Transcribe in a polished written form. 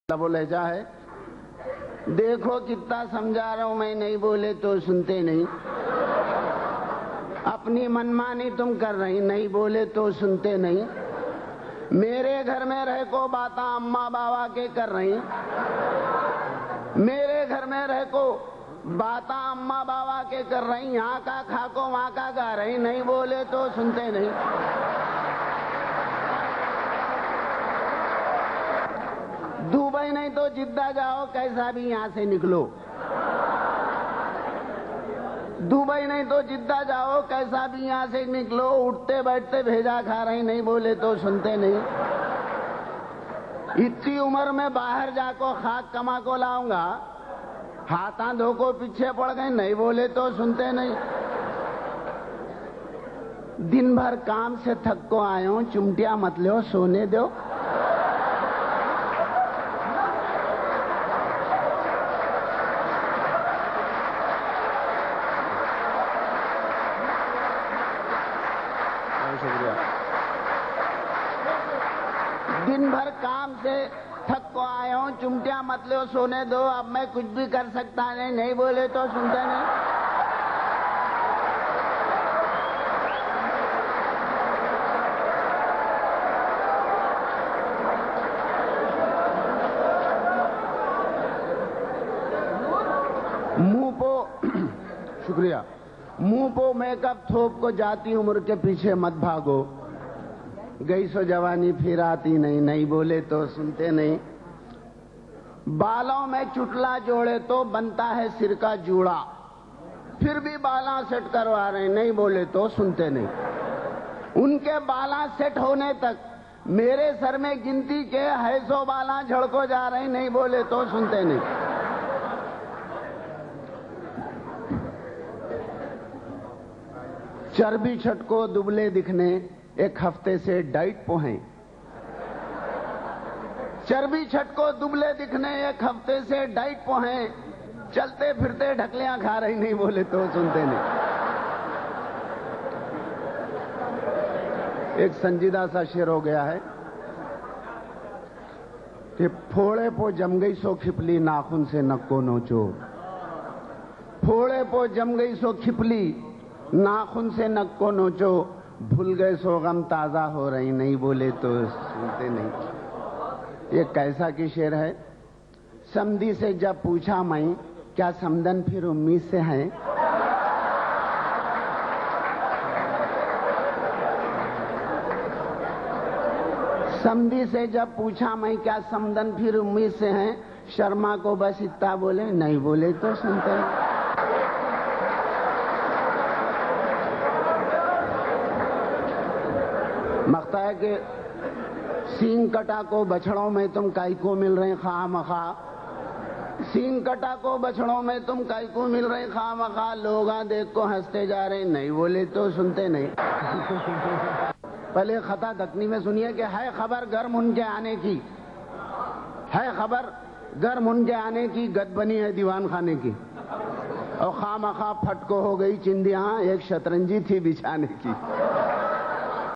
वो लहजा है। देखो कितना समझा रहा हूं मैं, नहीं बोले तो सुनते नहीं। अपनी मनमानी तुम कर रही, नहीं बोले तो सुनते नहीं। मेरे घर में रह को बाता अम्मा बाबा के कर रही, मेरे घर में रह को बाता अम्मा बाबा के कर रही। यहाँ का खाको वहाँ का गा रही, नहीं बोले तो सुनते नहीं। दुबई नहीं तो जिद्दा जाओ, कैसा भी यहाँ से निकलो। दुबई नहीं तो जिद्दा जाओ, कैसा भी यहाँ से निकलो। उठते बैठते भेजा खा रही, नहीं बोले तो सुनते नहीं। इतनी उम्र में बाहर जाको खाक कमा को लाऊंगा, हाथा धो को पीछे पड़ गए, नहीं बोले तो सुनते नहीं। दिन भर काम से थक को आए हूं, चुमटिया मत लो, सोने दो। दिन भर काम से थक को आया हूं, चुमटिया मत लो, सोने दो। अब मैं कुछ भी कर सकता नहीं, नहीं बोले तो सुनते नहीं। मुंह पो शुक्रिया। मुंह पो मेकअप थोप को जाती उम्र के पीछे मत भागो। गई सो जवानी फिर आती नहीं, नहीं बोले तो सुनते नहीं। बालों में चुटला जोड़े तो बनता है सिर का जूड़ा, फिर भी बाला सेट करवा रहे, नहीं बोले तो सुनते नहीं। उनके बाला सेट होने तक मेरे सर में गिनती के 100 बाला झड़को जा रहे, नहीं बोले तो सुनते नहीं। चर्बी छटको दुबले दिखने, एक हफ्ते से डाइट पे हैं। चर्बी छटको दुबले दिखने, एक हफ्ते से डाइट पे हैं। चलते फिरते ढकलियां खा रही, नहीं बोले तो सुनते नहीं। एक संजीदा सा शेर हो गया है कि फोड़े पो जम गई सो खिपली, नाखून से नक्को नोचो। फोड़े पो जम गई सो खिपली, नाखून से नक्को नोचो। भूल गए सो गम ताजा हो रही, नहीं बोले तो सुनते नहीं। ये कैसा की शेर है। समधी से जब पूछा मैं, क्या समदन फिर उम्मीद से है। समधी से जब पूछा मैं, क्या समदन फिर उम्मीद से है। शर्मा को बस इतना बोले, नहीं बोले तो सुनते हैं। मख्ता है कि सींग कटा को बछड़ों में तुम काई को मिल रहे खा मखा। सींग कटा को बछड़ों में तुम काई को मिल रहे खा मखा। लोग देख को हंसते जा रहे, नहीं बोले तो सुनते नहीं। पहले खता दकनी में सुनिए कि है खबर गर्म उनके आने की, है खबर गर्म उनके आने की। गद बनी है दीवान खाने की, और खा मखा फटको हो गई चिंदियां, एक शतरंजी थी बिछाने की।